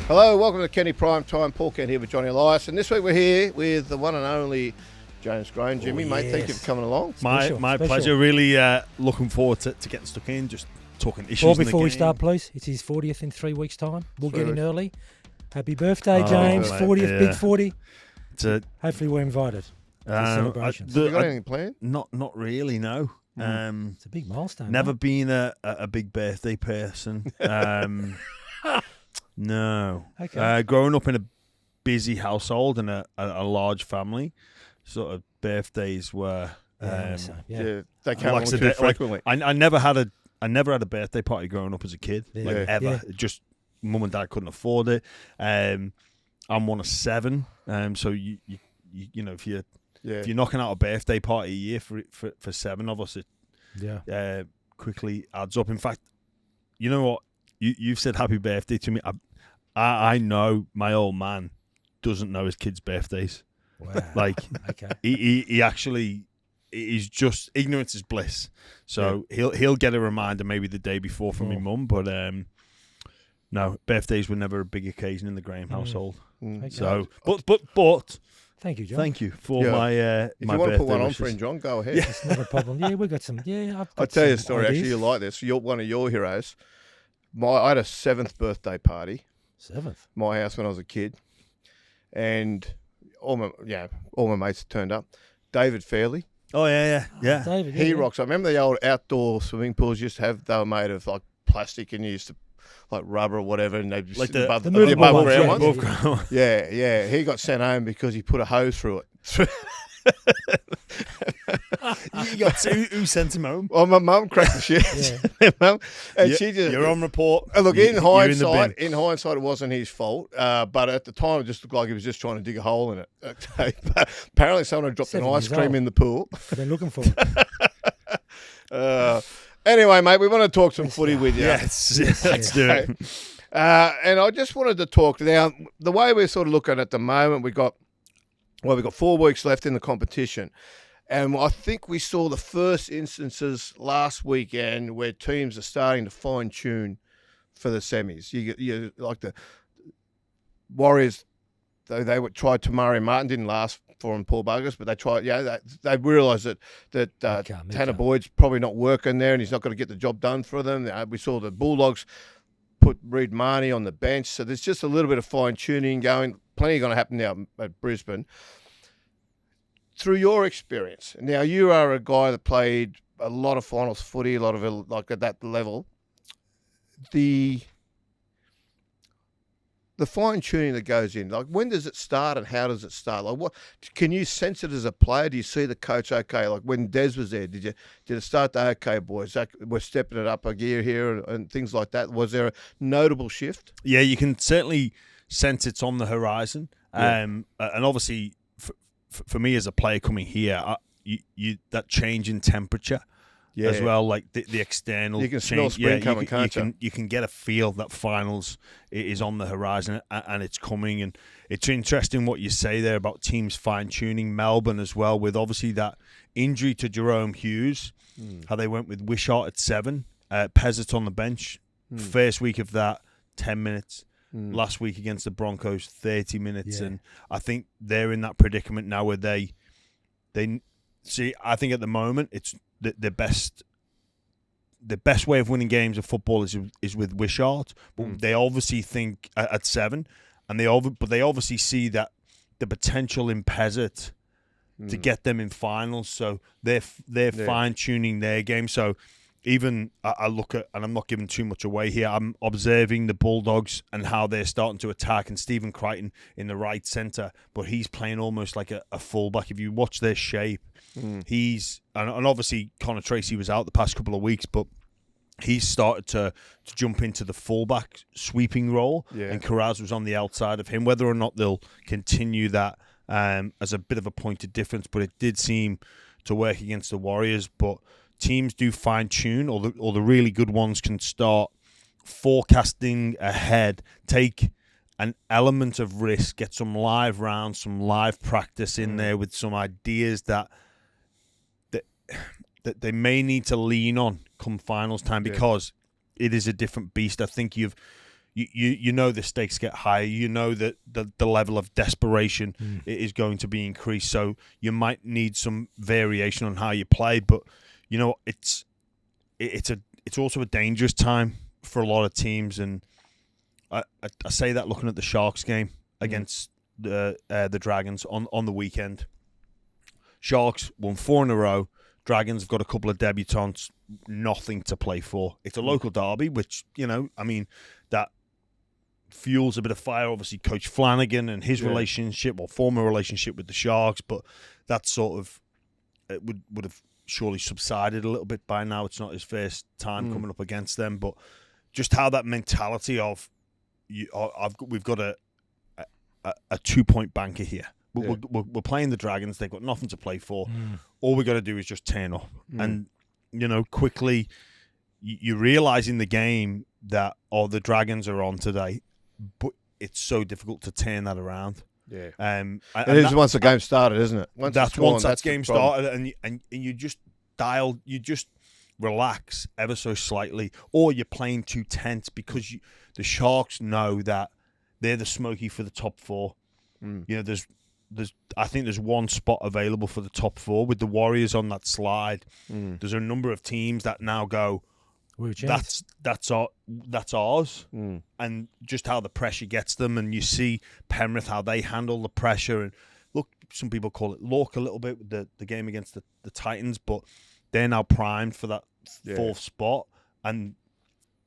Hello, welcome to Kenty Prime Time. Paul Kent here with Johnny Elias, and this week we're here with the one and only James Graham. Jimmy, mate, thank you for coming along. My pleasure. Really looking forward to getting stuck in, just talking issues. Well, before we start, please, it's his 40th in 3 weeks' time. We'll get in early. Happy birthday, James. 40th, big 40. Hopefully we're invited to celebrations. Have you got anything planned? Not really, no. It's a big milestone. Never mate. been a big birthday person. No. Okay. Growing up in a busy household and a large family, sort of birthdays were. Yeah, they came along too frequently. I never had a birthday party growing up as a kid, ever. Yeah. Just mum and dad couldn't afford it. I'm one of 7, so you know if you're knocking out a birthday party a year for 7 of us, it quickly adds up. In fact, you know what? You've said happy birthday to me. I know my old man doesn't know his kids' birthdays. Wow. Like, okay. he actually, he's just, ignorance is bliss. So he'll get a reminder maybe the day before from my mum, but no, birthdays were never a big occasion in the Graham household. Okay. So, but thank you, John. thank you for my if my you want to put one wishes. on, friend John, go ahead. Yeah. It's not a problem. Yeah, we've got some. Yeah, I'll tell you a story. Actually, you like this. You're one of your heroes. I had a 7th birthday party. 7th. My house when I was a kid, and all my mates turned up. David Fairley, Oh yeah. David, he rocks. I remember the old outdoor swimming pools used to have. They were made of like plastic and you used to like rubber or whatever, and they just Like sit above the the movable above ones, ground yeah. ones. Above ground. Yeah. He got sent home because he put a hose through it. Who sent him home? Well, my mum cracked the shit. Mum, and she just. You're on report. Look, You're in the bin. in hindsight, it wasn't his fault. But at the time, it just looked like he was just trying to dig a hole in it. Okay. But apparently, someone had dropped an 7 ice years cream old. in the pool. They're looking for. Anyway, mate, we want to talk some footy with you. Yes, let's do it. And I just wanted to talk now. The way we're sort of looking at the moment, we've got 4 weeks left in the competition, and I think we saw the first instances last weekend where teams are starting to fine tune for the semis. You like the Warriors. They tried Tamari Martin, didn't last for him, Paul Buggers, but they tried. Yeah, they realised that Tanner Boyd's probably not working there, and he's not going to get the job done for them. We saw the Bulldogs put Reid Marnie on the bench, so there's just a little bit of fine tuning going. Plenty going to happen now at Brisbane. Through your experience, now you are a guy that played a lot of finals footy, a lot of like at that level. The fine tuning that goes in, like when does it start and how does it start? Like what can you sense it as a player? Do you see the coach? Okay, like when Des was there, did it start to okay, boys, we're stepping it up a gear here and things like that? Was there a notable shift? Yeah, you can certainly sense it's on the horizon. Yeah. And obviously, for me as a player coming here, you that change in temperature as well, like the external. You can change. smell spring coming, can't you? You can get a feel that finals is on the horizon and it's coming. And it's interesting what you say there about teams fine-tuning. Melbourne as well, with obviously that injury to Jerome Hughes, how they went with Wishart at 7, Pezzett on the bench. First week of that, 10 minutes. Last week against the Broncos, 30 minutes. And I think they're in that predicament now where they see, I think at the moment, it's the best way of winning games of football is with Wishart, but they obviously think at 7, and they obviously see that the potential in Pezzett to get them in finals. So they're fine tuning their game. So even I look at, and I'm not giving too much away here, I'm observing the Bulldogs and how they're starting to attack, and Stephen Crichton in the right centre, but he's playing almost like a fullback. If you watch their shape, he's, and obviously Connor Tracy was out the past couple of weeks, but he's started to jump into the fullback sweeping role, and Carraz was on the outside of him. Whether or not they'll continue that as a bit of a pointed difference, but it did seem to work against the Warriors. But teams do fine-tune, or the really good ones can start forecasting ahead, take an element of risk, get some live rounds, some live practice in there with some ideas that they may need to lean on come finals time, because it is a different beast. I think you know the stakes get higher. You know that the level of desperation is going to be increased. So you might need some variation on how you play. But you know, it's also a dangerous time for a lot of teams. And I say that looking at the Sharks game against the Dragons on the weekend. Sharks won 4 in a row. Dragons have got a couple of debutants, nothing to play for. It's a local derby, which, you know, I mean, that fuels a bit of fire. Obviously, Coach Flanagan and his relationship or former relationship with the Sharks, but that sort of it would have surely subsided a little bit by now. It's not his first time coming up against them, but just how that mentality of we've got a 2-point banker here. We're playing the Dragons. They've got nothing to play for. All we got to do is just turn up. And, you know, quickly you realise in the game that, the Dragons are on today, but it's so difficult to turn that around. Yeah. It is once the game started, isn't it? Once that game started and you just you just relax ever so slightly, or you're playing too tense because the Sharks know that they're the smoky for the top 4. You know, I think there's one spot available for the top 4 with the Warriors on that slide. There's a number of teams that now go, that's ours. And just how the pressure gets them, and you see Penrith how they handle the pressure. And look, some people call it luck a little bit with the game against the Titans, but they're now primed for that 4th spot, and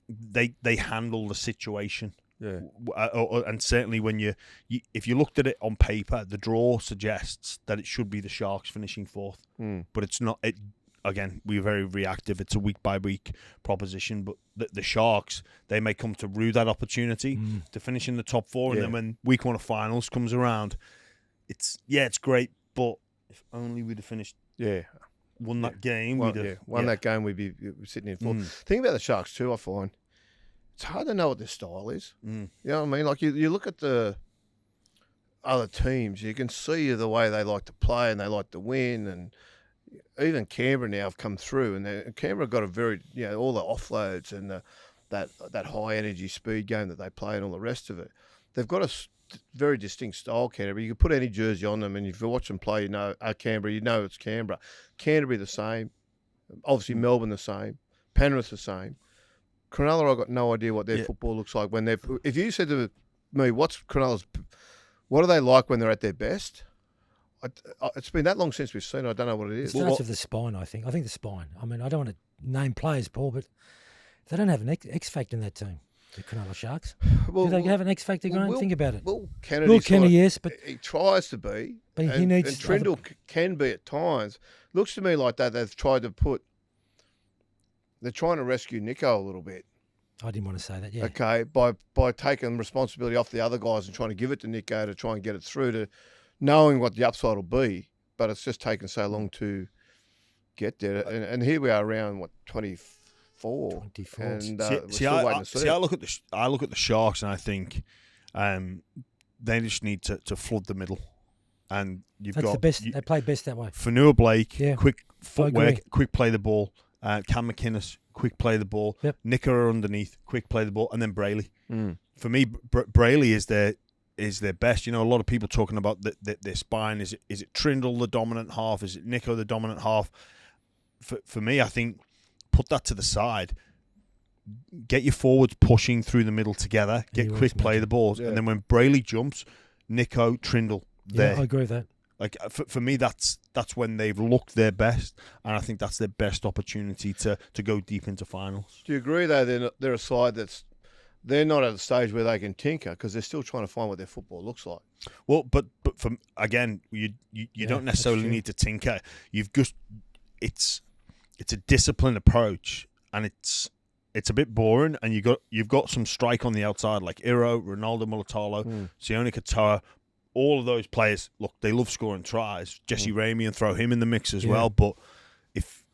they handle the situation. Yeah, and certainly when if you looked at it on paper, the draw suggests that it should be the Sharks finishing 4th, but it's not. Again, we're very reactive. It's a week by week proposition, but the Sharks, they may come to rue that opportunity to finish in the top 4, and then when week 1 of finals comes around, it's great, but if only we'd have finished. Won that game. Won that game, we'd be sitting in 4th. Thing about the Sharks too, I find. It's hard to know what their style is. You know what I mean? Like you look at the other teams, you can see the way they like to play and they like to win. And even Canberra now have come through, and Canberra got a very, you know, all the offloads and that high energy speed game that they play and all the rest of it. They've got a very distinct style, Canterbury. You can put any jersey on them, and if you watch them play, you know, Canberra, you know it's Canberra. Canterbury the same. Obviously Melbourne the same. Penrith the same. Cronulla, I've got no idea what their football looks like when they're. If you said to me, what are they like when they're at their best? It's been that long since we've seen it. I don't know what it is. It starts with the spine, I think. I think the spine. I mean, I don't want to name players, Paul, but they don't have an X factor in that team, the Cronulla Sharks. Do they have an X factor, Graham? Think about it. Will Kennedy, yes, but he tries to be. But he needs. And Trindle can be at times. Looks to me like that they've tried to put. They're trying to rescue Nico a little bit. I didn't want to say that, yeah. Okay, by taking responsibility off the other guys and trying to give it to Nico to try and get it through to knowing what the upside will be, but it's just taken so long to get there. And here we are around, 24? 24. And I look at the Sharks and I think they just need to flood the middle. And That's the best. They play best that way. Fanua Blake, quick footwork, quick play the ball. Cam McInnes, quick play the ball. Yep. Nicker underneath, quick play the ball, and then Brayley. For me, Brayley is their best. You know, a lot of people talking about their spine. Is it Trindle the dominant half? Is it Nico the dominant half? For me, I think put that to the side. Get your forwards pushing through the middle together. Get quick play the balls, and then when Brayley jumps, Nico, Trindle. Yeah, I agree with that. Like for me, that's when they've looked their best, and I think that's their best opportunity to go deep into finals. Do you agree though? They're a side they're not at a stage where they can tinker because they're still trying to find what their football looks like. Well, but from again, you don't necessarily need to tinker. You've just it's a disciplined approach, and it's a bit boring. And you've got some strike on the outside like Iro, Ronaldo Mulatalo, Sione Katoa. All of those players, look, they love scoring tries. Jesse Ramey, and throw him in the mix as well. But if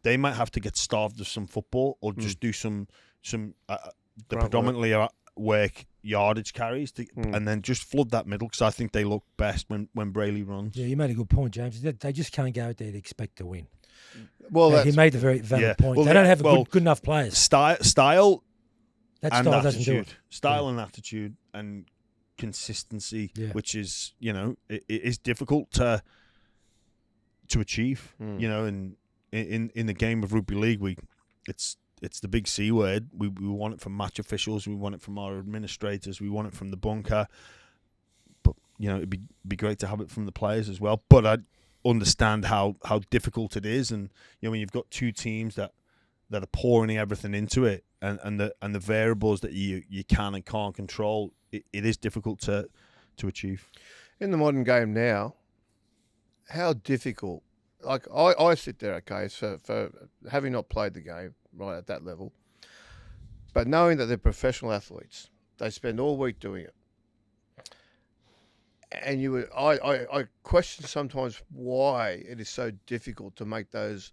they might have to get starved of some football or just do some predominantly work yardage carries and then just flood that middle, because I think they look best when Brayley runs. Yeah, you made a good point, James. They just can't go out there to expect to win. Well, he made a very valid point. They don't have good enough players. Style. That and style doesn't do it. Style and attitude and consistency, which is, it is difficult to achieve. In the game of rugby league, it's the big C word. We want it from match officials, we want it from our administrators, we want it from the bunker. But it'd be great to have it from the players as well. But I understand how difficult it is, and when you've got two teams that are pouring everything into it, and the variables that you can and can't control, it is difficult to achieve. In the modern game now, how difficult? Like I sit there, okay, so for having not played the game right at that level, but knowing that they're professional athletes, they spend all week doing it, and I question sometimes why it is so difficult to make those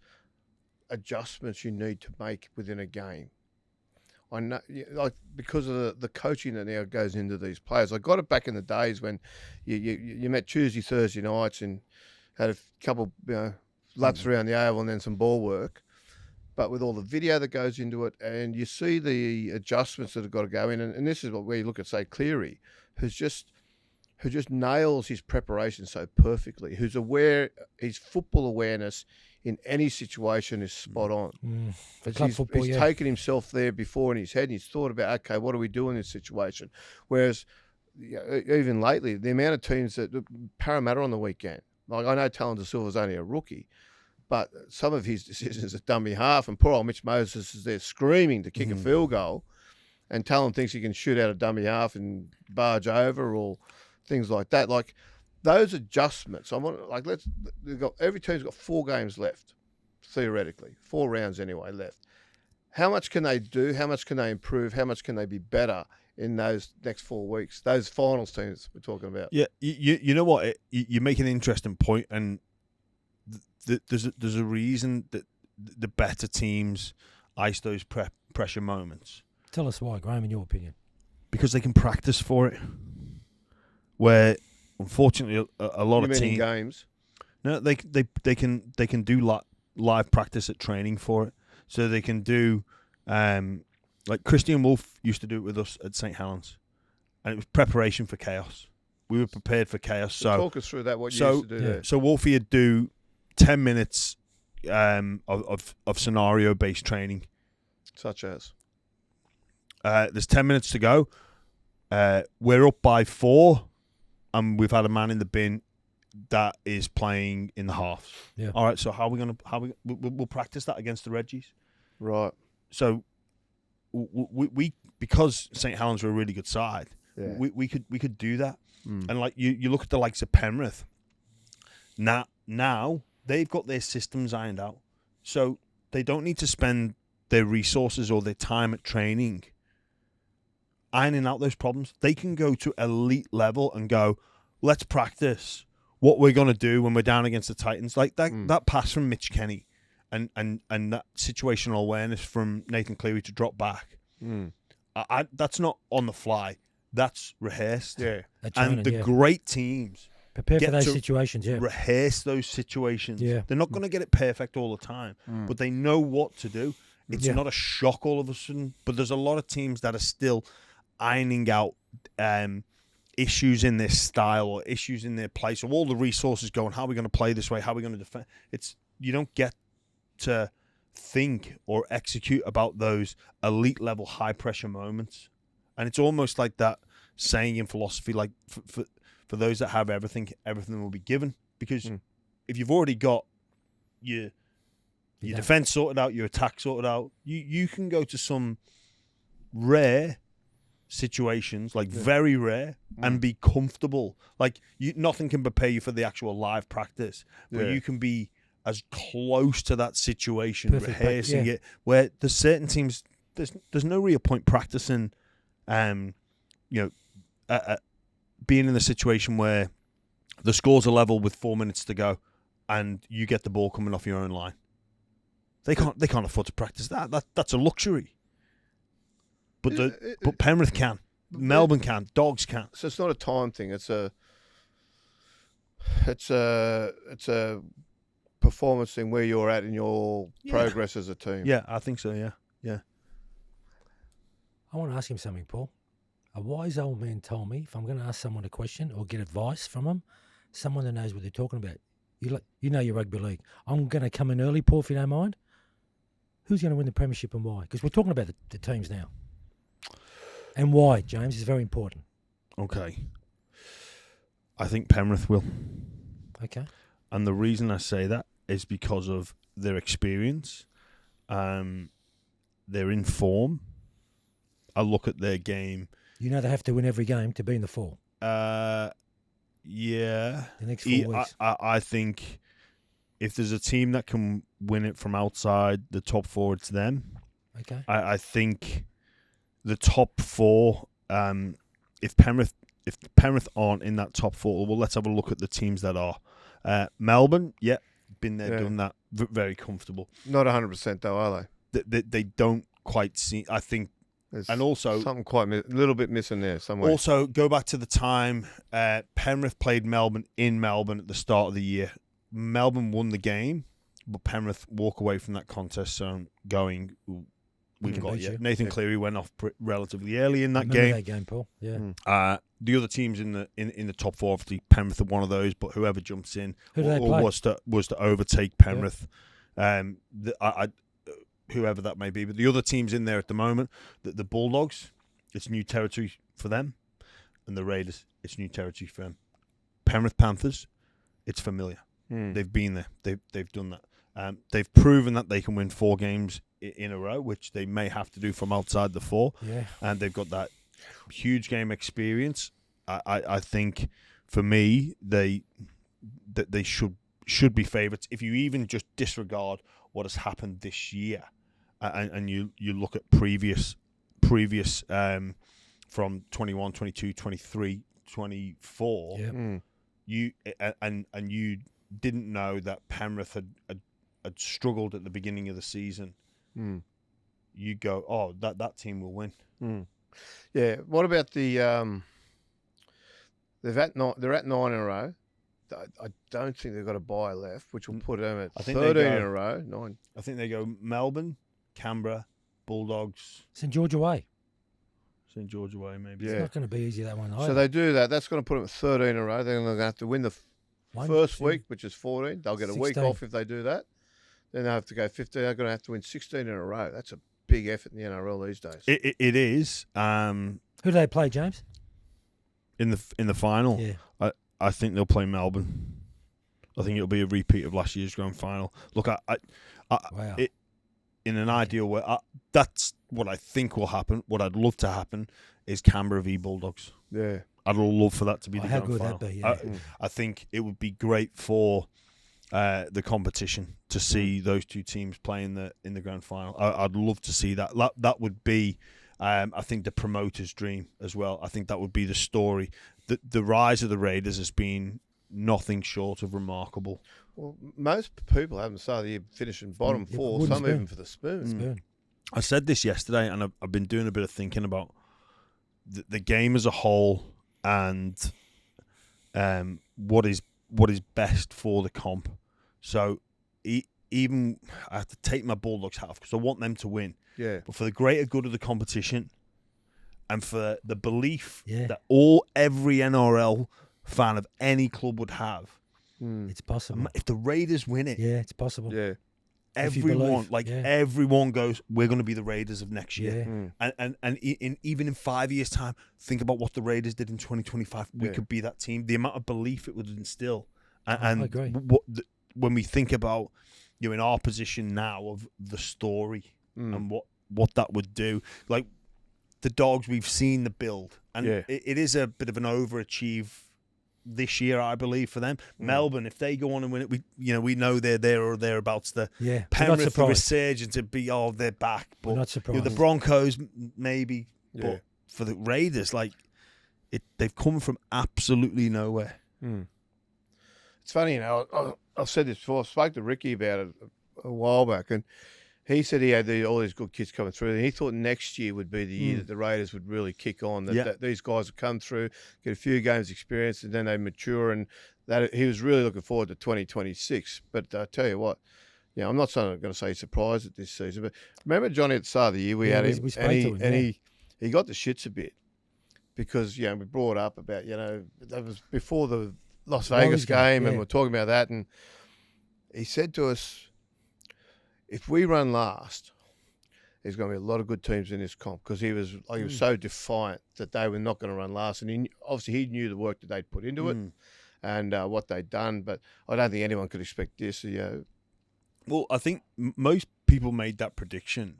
adjustments you need to make within a game. I know, like, because of the coaching that now goes into these players. I got it back in the days when you met Tuesday, Thursday nights and had a couple laps around the oval and then some ball work. But with all the video that goes into it, and you see the adjustments that have got to go in, and this is where you look at, say, Cleary, who just nails his preparation so perfectly, who's aware, his football awareness in any situation is spot on. He's taken himself there before in his head, and he's thought about, okay, what do we do in this situation? Whereas, even lately, the amount of teams that Parramatta on the weekend, like, I know Talon Silva's only a rookie, but some of his decisions at dummy half, and poor old Mitch Moses is there screaming to kick a field goal, and Talon thinks he can shoot out a dummy half and barge over or things like that. Like, those adjustments, every team's got 4 games left, theoretically, 4 rounds anyway left. How much can they do? How much can they improve? How much can they be better in those next 4 weeks? Those finals teams we're talking about. Yeah, you know what? You make an interesting point, and there's a reason that the better teams ice those pressure moments. Tell us why, Graham, in your opinion. Because they can practice for it. Where, unfortunately, a lot of teams games. No, they can do live practice at training for it. So they can do, like Christian Wolf used to do it with us at St. Helens, and it was preparation for chaos. We were prepared for chaos. So talk us through that. What you used to do there. So Wolfie would do 10 minutes of scenario based training, such as there's 10 minutes to go. We're up by 4. And we've had a man in the bin that is playing in the halves. Yeah. All right. So we'll practice that against the Reggies. Right. So we because St. Helens were a really good side. Yeah. We could do that. And like you look at the likes of Penrith. Now they've got their systems ironed out, so they don't need to spend their resources or their time at training ironing out those problems. They can go to elite level and go, let's practice what we're going to do when we're down against the Titans. Like that pass from Mitch Kenny and that situational awareness from Nathan Cleary to drop back. That's not on the fly. That's rehearsed. Yeah. And the great teams prepare for those situations, rehearse those situations. Yeah. They're not going to get it perfect all the time, but they know what to do. It's not a shock all of a sudden, but there's a lot of teams that are still ironing out issues in their style or issues in their play. So all the resources going, how are we going to play this way? How are we going to defend? You don't get to think or execute about those elite level high pressure moments. And it's almost like that saying in philosophy, like for those that have everything will be given. Because if you've already got your defense sorted out, your attack sorted out, you can go to some rare situations, like very rare, and be comfortable. Like nothing can prepare you for the actual live practice, but you can be as close to that situation, rehearsing it. Where there's certain teams, there's no real point practicing, being in the situation where the scores are level with 4 minutes to go, and you get the ball coming off your own line. They can't afford to practice that. That's a luxury. But Penrith can, Melbourne can, Dogs can. So it's not a time thing. It's a performance thing where you're at in your progress as a team. Yeah, I think so. Yeah. I want to ask him something, Paul. A wise old man told me if I'm going to ask someone a question or get advice from them, someone that knows what they're talking about. You know your rugby league. I'm going to come in early, Paul, if you don't mind. Who's going to win the Premiership and why? Because we're talking about the teams now. And why, James, is very important. Okay. I think Penrith will. Okay. And the reason I say that is because of their experience. They're in form. I look at their game. You know they have to win every game to be in the four. Yeah. The next 4 weeks. I think if there's a team that can win it from outside the top four, it's them. Okay. I think the top four, if Penrith aren't in that top four, well, let's have a look at the teams that are. Melbourne, been there, done that, very comfortable. Not 100% though, are they? They don't quite see. I think, There's and also something quite a little bit missing there somewhere. Also, go back to the time Penrith played Melbourne in Melbourne at the start of the year. Melbourne won the game, but Penrith walk away from that contest zone going, we've got you. Nathan Cleary went off relatively early in that game. That game, Paul. Yeah. The other teams in the top four, obviously Penrith are one of those, but whoever jumps in was to overtake Penrith. Whoever that may be, but the other teams in there at the moment, the Bulldogs, it's new territory for them, and the Raiders, it's new territory for them. Penrith Panthers, it's familiar. They've been there. They've done that. They've proven that they can win 4 games in a row, which they may have to do from outside the 4. Yeah. And they've got that huge game experience. I think for me, they should be favourites. If you even just disregard what has happened this year, and you look at previous from 21, 22, 23, 24, you didn't know that Penrith had struggled at the beginning of the season. You go, oh, that team will win. Yeah. What about the? They're at 9 in a row. I don't think they've got a bye left, which will put them at 13 in a row. 9. I think they go Melbourne, Canberra, Bulldogs, St George away. St George away, maybe. It's not going to be easy, that one either. So they do that. That's going to put them at 13 in a row. They're going to have to win the first week, which is 14. They'll get 16. a week off if they do that. Then they'll have to go 15. They're going to have to win 16 in a row. That's a big effort in the NRL these days. It is. Who do they play, James? In the final, Yeah. I think they'll play Melbourne. I think it'll be a repeat of last year's grand final. Look, Wow. In an ideal way, that's what I think will happen. What I'd love to happen is Canberra v Bulldogs. Yeah. I'd love for that to be the how grand good final. would that be? Yeah. I think it would be great for the competition to see those two teams play in the grand final. I'd love to see that. That would be, I think, the promoter's dream as well. I think that would be the story. The rise of the Raiders has been nothing short of remarkable. Well, most people haven't started the year finishing bottom 4, some even for the spoon. I said this yesterday, and I've been doing a bit of thinking about the game as a whole and what is best for the comp. So even I have to take my Bulldogs hat off because I want them to win. Yeah. But for the greater good of the competition and for the belief that every NRL fan of any club would have, it's possible. if the Raiders win it, it's possible. Yeah. Everyone goes, we're going to be the Raiders of next year. And even in 5 years' time, think about what the Raiders did in 2025. We could be that team. The amount of belief it would instill. And I agree. When we think about in our position now of the story and what that would do, like the Dogs, we've seen the build, and it is a bit of an overachieve this year, I believe, for them. Melbourne, if they go on and win it, we know they're there or thereabouts. Penrith, the resurgence to be, they're back. But we're not surprised. The Broncos, maybe, but for the Raiders, they've come from absolutely nowhere. It's funny, I've said this before. I spoke to Ricky about it a while back, and he said he had all these good kids coming through, and he thought next year would be the year that the Raiders would really kick on, that these guys would come through, get a few games experience, and then they mature, and that he was really looking forward to 2026. But I tell you what, I'm not going to say he's surprised at this season, but remember Johnny at the start of the year, we had him, and he he got the shits a bit because we brought up about that was before the Las Vegas game, and we're talking about that, and he said to us, if we run last, there's going to be a lot of good teams in this comp, because he was so defiant that they were not going to run last, and he knew the work that they'd put into it and what they'd done, but I don't think anyone could expect this. Well, I think most people made that prediction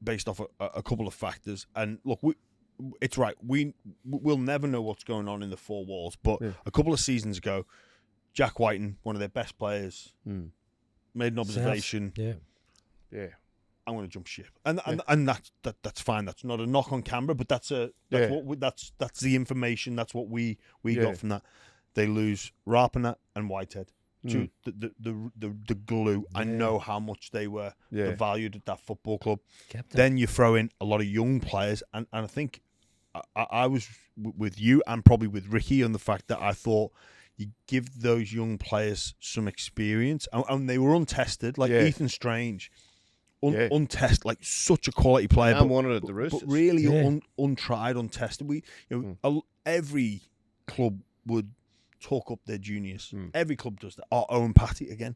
based off a couple of factors, and look, it's right. We'll never know what's going on in the four walls, but a couple of seasons ago, Jack Whiten, one of their best players, made an observation. Yeah. I'm going to jump ship, and that's fine. That's not a knock on Canberra, but that's the information. That's what we got from that. They lose Rapana and Whitehead, the glue. I know how much they were valued at that football club. Captain. Then you throw in a lot of young players, and I think I was with you and probably with Ricky on the fact that I thought you give those young players some experience, and they were untested, like Ethan Strange. Untested, like such a quality player. I'm wanted at the Roosters. But really untried, untested. Every club would talk up their juniors. Every club does that. Owen Patty again.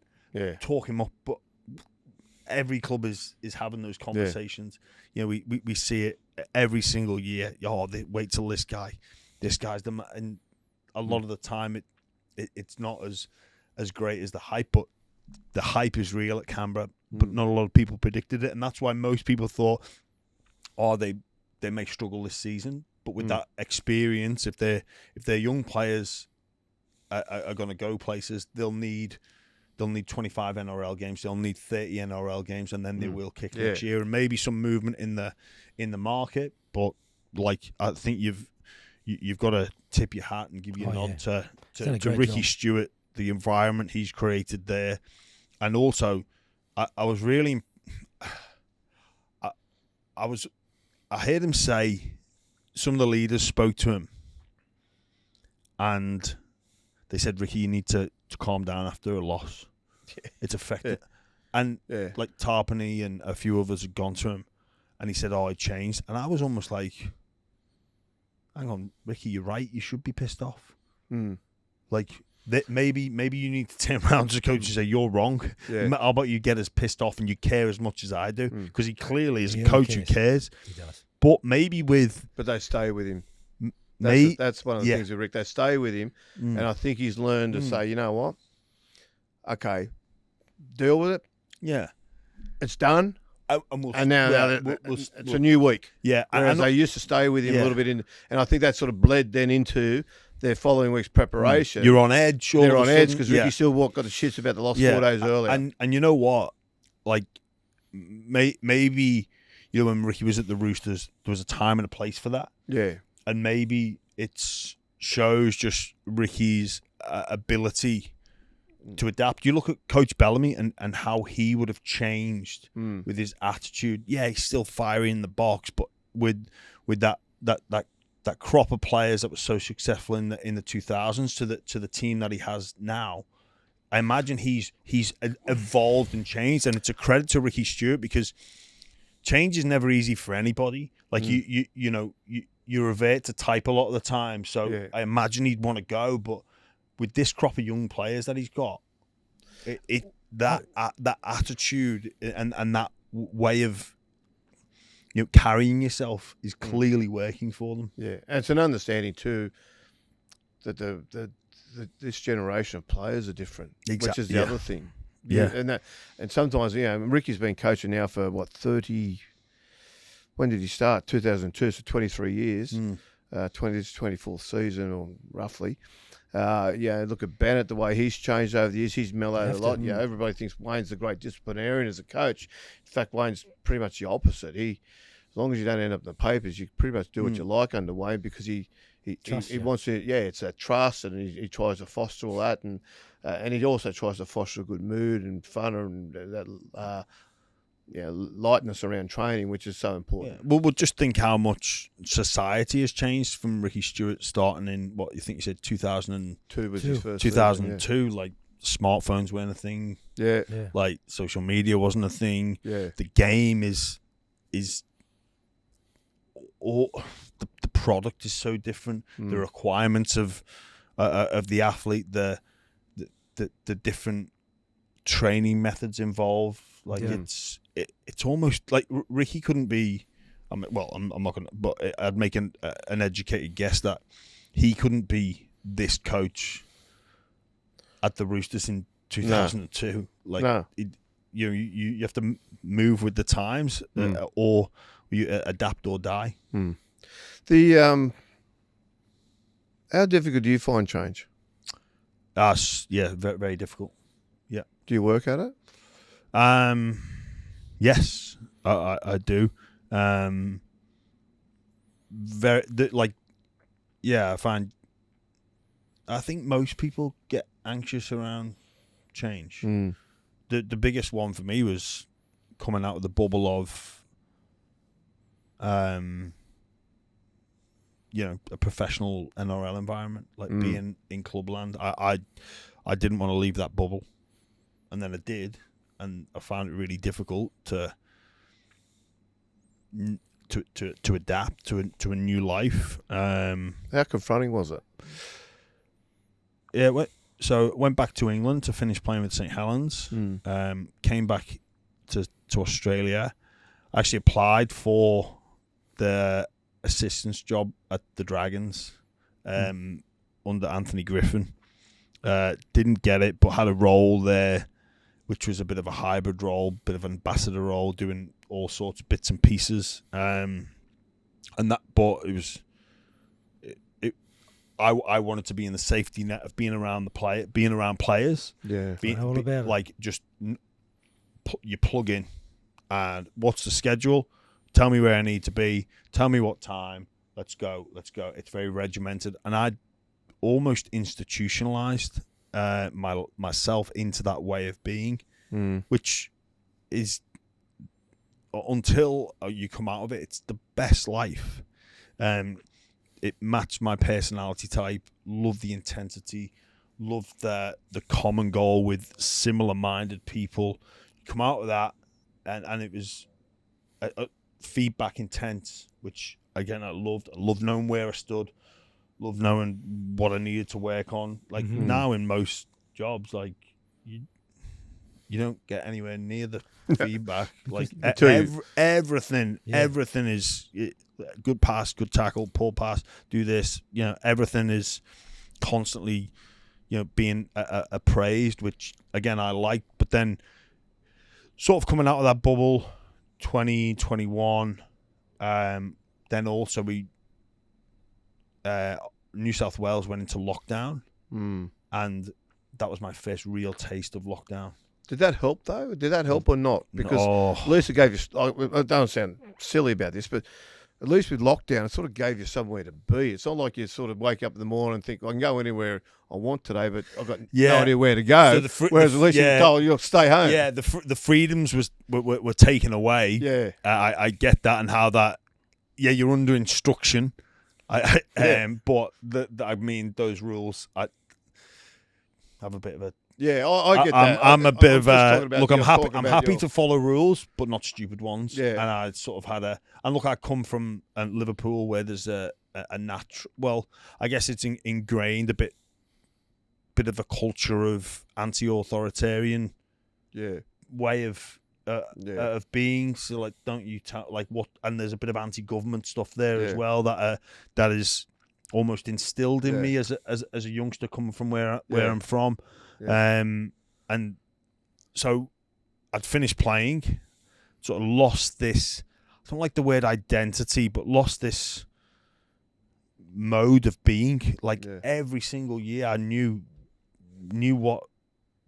Talk him up. But every club is having those conversations. We see it every single year. They wait till this guy's the man. And a lot of the time it's not as great as the hype, but the hype is real at Canberra. But not a lot of people predicted it, and that's why most people thought, they may struggle this season. But with that experience, if they're young players are going to go places, they'll need 25 NRL games, they'll need 30 NRL games, and then they will kick next year, and maybe some movement in the market. But I think you've got to tip your hat and give your nod to Ricky Stewart, the environment he's created there, and also. I was really, I heard him say, some of the leaders spoke to him, and they said, Ricky, you need to calm down after a loss. It's affected. And like Tarpany and a few others had gone to him, and he said, I changed. And I was almost like, hang on, Ricky, you're right. You should be pissed off. Like, maybe you need to turn around to the coach and say, you're wrong. How about you get as pissed off and you care as much as I do? Because he clearly is a coach who cares. He does. But maybe But they stay with him. That's one of the things with Rick. They stay with him. And I think he's learned to say, you know what? Okay, deal with it. Yeah. It's done. And now it's a new week. Yeah. Whereas they used to stay with him a little bit. And I think that sort of bled then into their follling week's preparation. You're on edge. They're on edge because Ricky still got the shits about the lost 4 days earlier. And you know what? Like, maybe, when Ricky was at the Roosters, there was a time and a place for that. Yeah. And maybe it shows just Ricky's ability to adapt. You look at Coach Bellamy and how he would have changed with his attitude. Yeah, he's still fiery in the box, but with that crop of players that was so successful in the 2000s to the team that he has now, I imagine he's evolved and changed, and it's a credit to Ricky Stewart because change is never easy for anybody. Like you revert to type a lot of the time, so I imagine he'd want to go, but with this crop of young players that he's got, that attitude and that way of carrying yourself is clearly working for them. Yeah, and it's an understanding too that this generation of players are different, which is the other thing. Yeah, and sometimes Ricky's been coaching now for 30. When did he start? 2002, so 23 years. 24th season or roughly. Look at Bennett, the way he's changed over the years. He's mellowed a lot. Everybody thinks Wayne's the great disciplinarian as a coach. In fact, Wayne's pretty much the opposite. As long as you don't end up in the papers, you pretty much do what you like under Wayne because he wants to. Yeah, it's that trust, and he tries to foster all that, and he also tries to foster a good mood and fun and that. Lightness around training, which is so important. Yeah. Well, we'll just think how much society has changed from Ricky Stewart starting in what you think you said 2002 was his first 2002. Season, like smartphones weren't a thing. Yeah. Like social media wasn't a thing. Yeah. The game is all the product is so different. The requirements of the athlete, the different training methods involved. Like it's almost like Ricky couldn't be. I'm not gonna, but I'd make an educated guess that he couldn't be this coach at the Roosters in 2002. Like, No. You have to move with the times, or you adapt or die. The how difficult do you find change? Yeah, very, very difficult. Yeah. Do you work at it? Yes, I do. I think most people get anxious around change. The biggest one for me was coming out of the bubble of, a professional NRL environment, like being in clubland. I didn't want to leave that bubble, and then I did, and I found it really difficult to adapt to a new life. How confronting was it? Yeah, so went back to England to finish playing with St Helens. Came back to Australia. Actually applied for the assistant's job at the Dragons under Anthony Griffin. Didn't get it, but had a role there, which was a bit of a hybrid role, bit of an ambassador role, doing all sorts of bits and pieces. But it was. I wanted to be in the safety net of being around players. Yeah, all about it. Like just you plug in, and what's the schedule? Tell me where I need to be. Tell me what time. Let's go. It's very regimented, and I almost institutionalized myself into that way of being, which is until you come out of it, it's the best life. It matched my personality type. Love the intensity. Love the common goal with similar-minded people. Come out of that, and it was a feedback intense, which again I loved. I loved knowing where I stood. Loved knowing what I needed to work on. Like now in most jobs, like you don't get anywhere near the feedback. Like everything is. Good pass, good tackle, poor pass, do this. Everything is constantly, being appraised, which again I like. But then, sort of coming out of that bubble, 2021, then also New South Wales went into lockdown, and that was my first real taste of lockdown. Did that help though? Did that help or not? Because at least it gave you. I don't sound silly about this, but at least with lockdown, it sort of gave you somewhere to be. It's not like you sort of wake up in the morning and think, I can go anywhere I want today, but I've got no idea where to go. So whereas at least you're told you'll stay home. Yeah, the freedoms were taken away. Yeah. I get that, and how that, you're under instruction. But I mean, those rules, I have a bit of a... Yeah, I get that. I'm a bit of a look. I'm happy to to follow rules, but not stupid ones. Yeah, and I sort of had I come from Liverpool, where there's a natural. Well, I guess it's ingrained a bit of a culture of anti-authoritarian, way of being. So like, don't you like what? And there's a bit of anti-government stuff there as well that is almost instilled in me as a youngster coming from where I'm from. Yeah. And so I'd finished playing, sort of lost this, I don't like the word identity, but lost this mode of being. Like every single year I knew what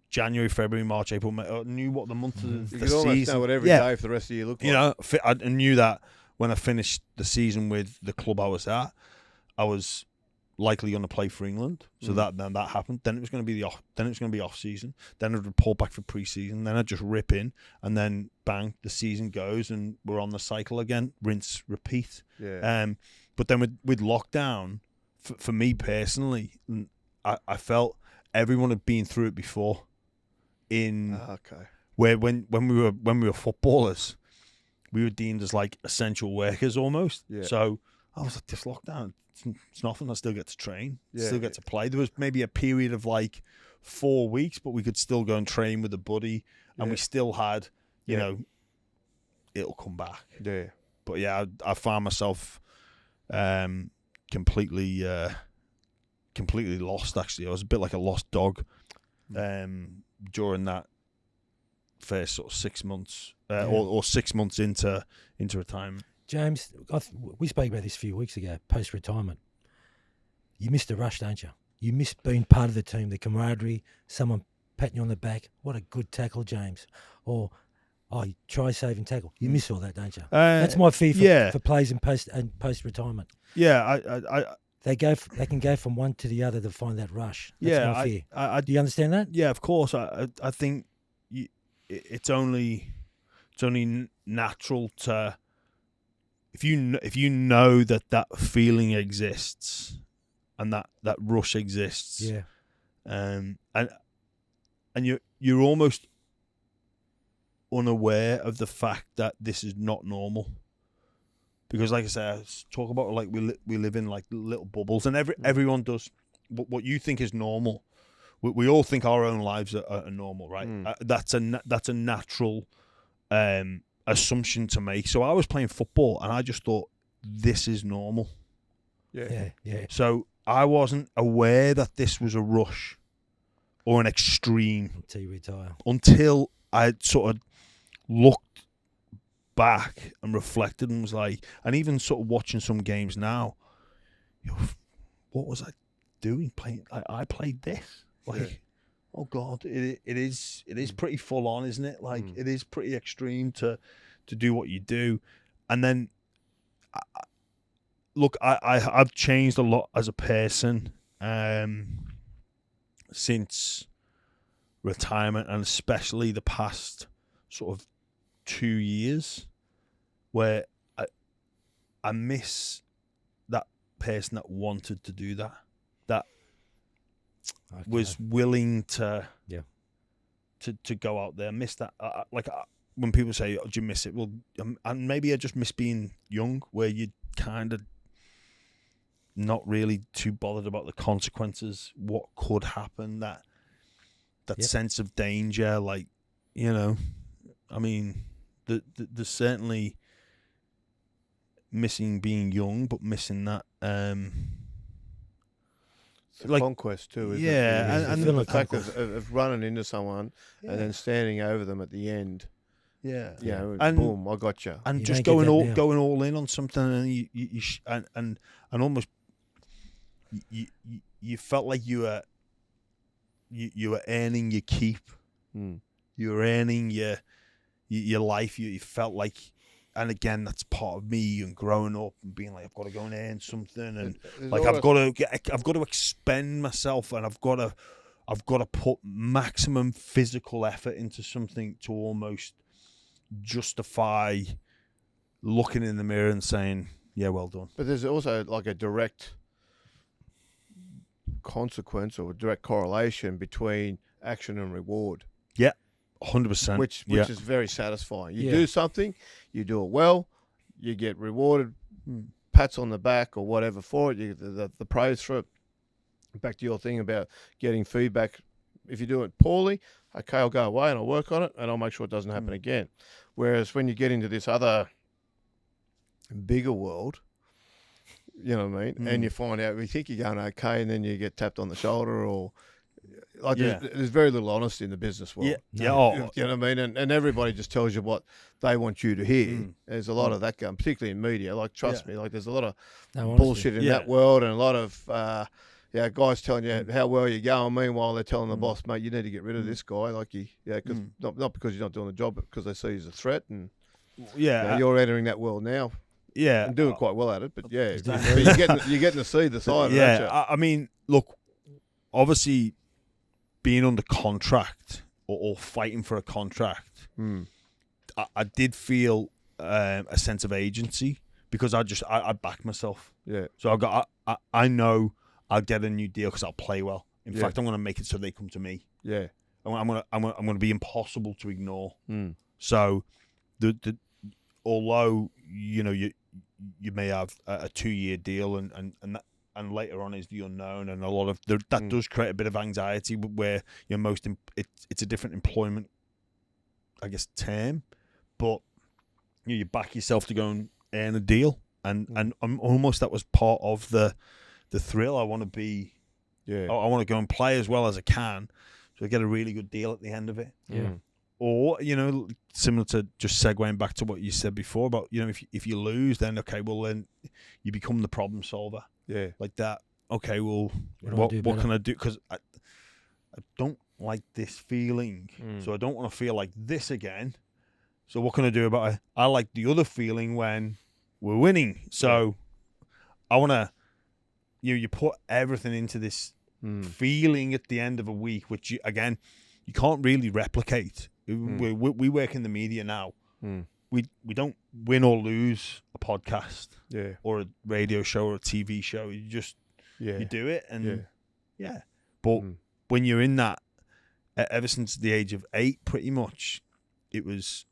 January, February, March, April, May, I knew what the month of the season. You could almost know what every day for the rest of the year looked like. I knew that when I finished the season with the club I was at, I was likely going to play for England. So that happened. Then it was going to be off season. Then I'd report back for pre-season. Then I'd just rip in, and then bang, the season goes, and we're on the cycle again. Rinse, repeat. Yeah. But then with lockdown, for me personally, I felt everyone had been through it before. Where when we were footballers, we were deemed as like essential workers almost. Yeah. So I was like, this lockdown, it's nothing. I still get to train, Yeah. still get to play. There was maybe a period of like 4 weeks, but we could still go and train with a buddy, and we still had, you know, it'll come back. Yeah. But yeah, I found myself completely lost. Actually, I was a bit like a lost dog during that first sort of 6 months, or 6 months into retirement. James, we spoke about this a few weeks ago, post-retirement. You miss the rush, don't you? You miss being part of the team, the camaraderie, someone patting you on the back. What a good tackle, James. Or, try-saving tackle. You miss all that, don't you? That's my fear for players in post-retirement. Yeah, They can go from one to the other to find that rush. That's my fear. Do you understand that? Yeah, of course. I think it's only natural to, if you know that feeling exists and that rush exists. Yeah. And you're almost unaware of the fact that this is not normal. Because, like I said, I talk about like we live in like little bubbles, and everyone does what you think is normal. We all think our own lives are normal, right? That's a natural assumption to make. So I was playing football, and I just thought this is normal. Yeah. So I wasn't aware that this was a rush or an extreme Until you retire. until I sort of looked back and reflected and was like, and even sort of watching some games now, what was I doing playing? I played this. Like, oh God, it is pretty full on, isn't it? Like, it is pretty extreme to do what you do. And then, look, I've changed a lot as a person since retirement, and especially the past sort of 2 years, where I miss that person that wanted to do that, was willing to go out there. I miss that. When people say, "Oh, do you miss it?" Well, and maybe I just miss being young, where you kind of not really too bothered about the consequences, what could happen, that sense of danger, like, you know, I mean, there's certainly missing being young, but missing that It's a conquest too, isn't it? and the fact of running into someone and then standing over them at the end. Yeah, you know, and boom, I got you. And You just don't get going that all in on something, and and almost you felt like you were earning your keep. You were earning your life. You felt like, and again, that's part of me and growing up and being like, I've got to go and earn something, and like I've got to expend myself, and I've got to put maximum physical effort into something to almost justify looking in the mirror and saying, yeah, well done. But there's also like a direct consequence or a direct correlation between action and reward. Yeah, 100%. Which is very satisfying. You do something, you do it well, you get rewarded, pats on the back or whatever for it, you get the praise for it. Back to your thing about getting feedback. If you do it poorly, okay, I'll go away and I'll work on it and I'll make sure it doesn't happen again. Whereas when you get into this other bigger world, you know what I mean, and you find out, you think you're going okay, and then you get tapped on the shoulder, or like there's very little honesty in the business world. You know what I mean, and everybody just tells you what they want you to hear. There's a lot of that going, particularly in media. Like, trust me, like there's a lot of bullshit in that world, and a lot of guys telling you how well you're going. Meanwhile, they're telling the boss, mate, you need to get rid of this guy. Like, cause not because you're not doing the job, but because they see you as a threat. And you're entering that world now. Yeah, and doing quite well at it. But but you're getting to see the side. Yeah, I mean, look, obviously, being under contract or fighting for a contract, I did feel a sense of agency, because I backed myself. Yeah. So I know I'll get a new deal because I'll play well. In fact, I'm going to make it so they come to me. Yeah. I'm going to be impossible to ignore. So although, you know, you may have a 2-year deal, and later on is the unknown, and a lot of that does create a bit of anxiety where you're it's a different employment, I guess, term, but you back yourself to go and earn a deal, and almost that was part of the thrill. I want to be, I want to go and play as well as I can, so I get a really good deal at the end of it. Yeah. Or, similar to just segueing back to what you said before about, if you lose, then okay, well then you become the problem solver. Yeah. Like that. Okay, well, what can I do? Because I don't like this feeling, so I don't want to feel like this again. So what can I do about it? I like the other feeling when we're winning. So I want to, you put everything into this feeling at the end of a week, which you can't really replicate. We work in the media now. We don't win or lose a podcast, or a radio show or a TV show. You just you do it, and But when you're in that, ever since the age of 8, pretty much, it was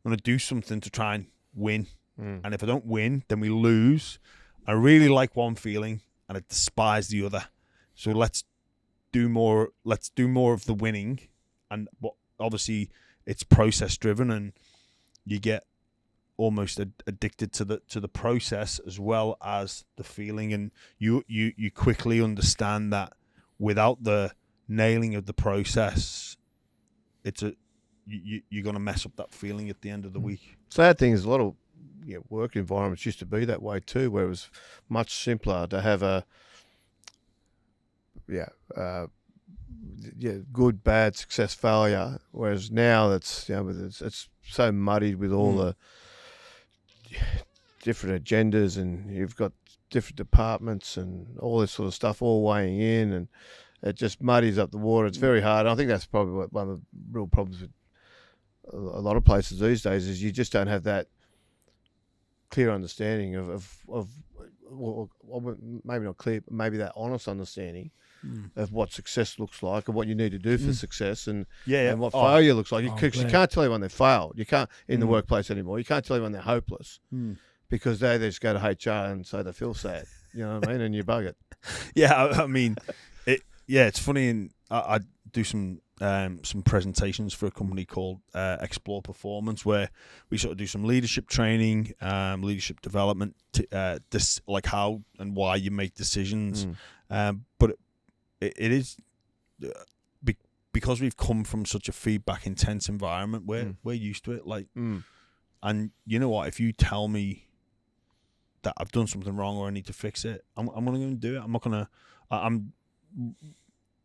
I'm gonna do something to try and win, and if I don't win, then we lose. I really like one feeling, and I despise the other. So let's do more. Let's do more of the winning, and obviously it's process driven, and you get almost addicted to the process as well as the feeling, and you quickly understand that without the nailing of the process, you're going to mess up that feeling at the end of the week. Sad thing is a lot of work environments used to be that way too, where it was much simpler to have a good, bad, success, failure. Whereas now it's so muddied with all the different agendas, and you've got different departments and all this sort of stuff all weighing in, and it just muddies up the water. It's very hard. I think that's probably one of the real problems with a lot of places these days, is you just don't have that clear understanding of well, maybe not clear, but maybe that honest understanding of what success looks like and what you need to do for success, and what failure looks like. Because you can't tell anyone they failed. You can't in the workplace anymore. You can't tell anyone they're hopeless because they just go to HR and say they feel sad. You know what I mean? And you bug it. Yeah, I mean, it's funny. And I do some presentations for a company called Explore Performance, where we sort of do some leadership training, leadership development, like how and why you make decisions. But it is because we've come from such a feedback intense environment where we're used to it. Like, and you know what? If you tell me that I've done something wrong or I need to fix it, I'm going to do it. I'm not going to. I'm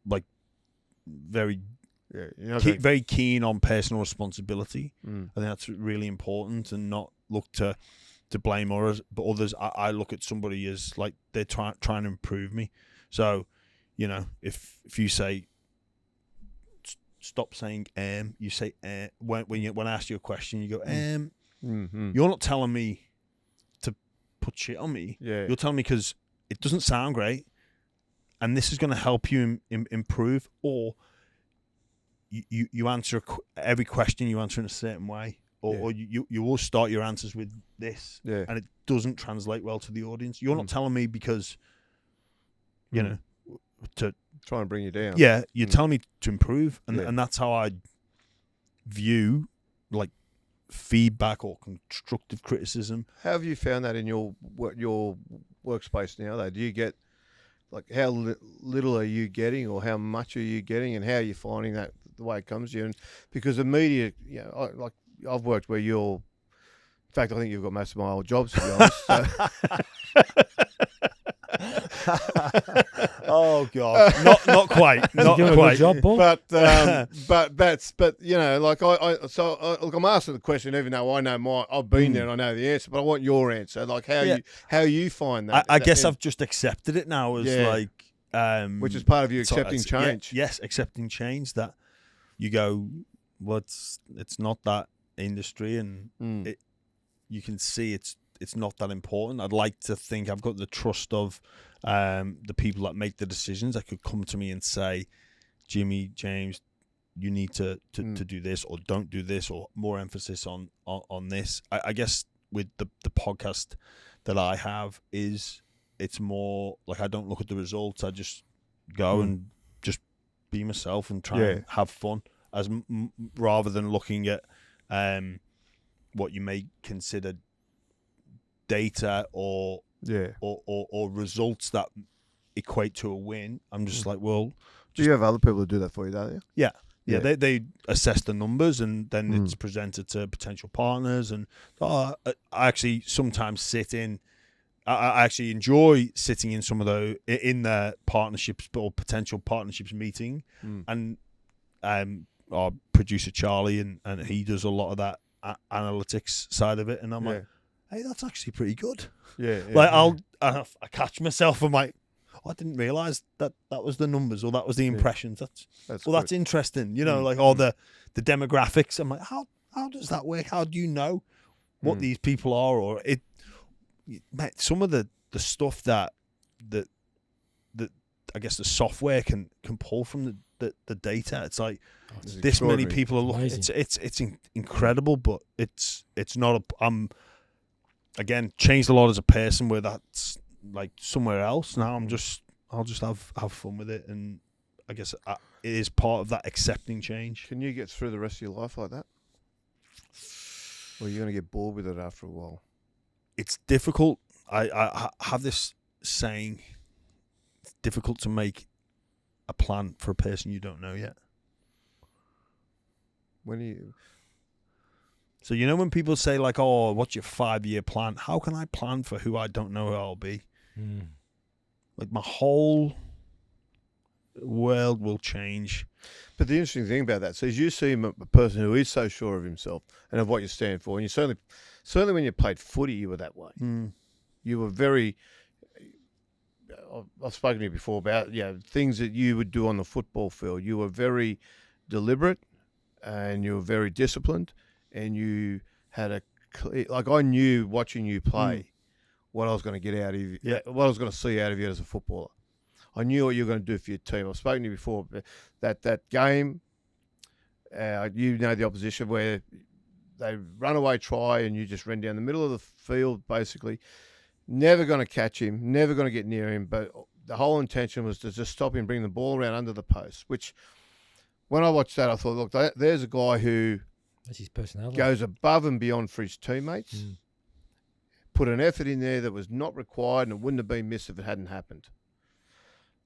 like very. Very keen on personal responsibility. I think that's really important, and not look to blame others. But others, I look at somebody as like they're trying to improve me. So, if you say stop saying you say when I ask you a question, you go You're not telling me to put shit on me. You're telling me because it doesn't sound great, and this is going to help you improve, or you answer every question you answer in a certain way, or you will start your answers with this, and it doesn't translate well to the audience. You're not telling me because to try and bring you down. Yeah, you're telling me to improve, and that's how I view like feedback or constructive criticism. How have you found that in your workspace now, though? Do you get like how little are you getting, or how much are you getting, and how are you finding that the way it comes to you? And because the media, like I've worked where you're. In fact, I think you've got most of my old jobs, to be honest. So. Oh God, not quite, not doing quite. A good job, Paul. But like look, I'm asking the question even though I know I've been there and I know the answer, but I want your answer. Like how you find that. I guess I've just accepted it now as like, which is part of you accepting change. Yes, accepting change. That you go, well, it's not that industry, and you can see it's not that important. I'd like to think I've got the trust of the people that make the decisions that could come to me and say, Jimmy, James, you need to do this, or don't do this, or more emphasis on this. I guess with the podcast that I have is it's more like I don't look at the results. I just go and just be myself and try and have fun, as rather than looking at what you may consider data or results that equate to a win. I'm just like, well, do you have other people to do that for you, don't you? Yeah. They assess the numbers and then it's presented to potential partners. And I actually sometimes sit in. I actually enjoy sitting in some of those in the partnerships or potential partnerships meeting, and our producer Charlie and he does a lot of that analytics side of it, and I'm like, hey, that's actually pretty good. I catch myself. I'm like, I didn't realize that was the numbers or that was the impressions. That's interesting. You know, like all the demographics. I'm like, how does that work? How do you know what these people are? Or it, mate, some of the stuff that I guess the software can pull from the data. It's like this many people are looking. It's incredible, but it's not. I'm again changed a lot as a person where that's like somewhere else. Now I'll just have fun with it, and I guess it is part of that accepting change. Can you get through the rest of your life like that? Or are you going to get bored with it after a while? It's difficult. I have this saying, it's difficult to make a plan for a person you don't know yet. So you know when people say like, oh, what's your 5-year plan? How can I plan for who I don't know who I'll be? Like my whole world will change. But the interesting thing about that, so as you see a person who is so sure of himself and of what you stand for, and you certainly when you played footy, you were that way. You were very. I've spoken to you before about things that you would do on the football field. You were very deliberate, and you were very disciplined, and you had a like I knew watching you play what I was going to get out of you, what I was going to see out of you as a footballer. I knew what you were going to do for your team. I've spoken to you before. That game, you know the opposition where they run away try and you just ran down the middle of the field basically. Never going to catch him, never going to get near him, but the whole intention was to just stop him, bring the ball around under the post, which when I watched that, I thought, look, there's a guy who that's his personality. Goes above and beyond for his teammates, put an effort in there that was not required and it wouldn't have been missed if it hadn't happened.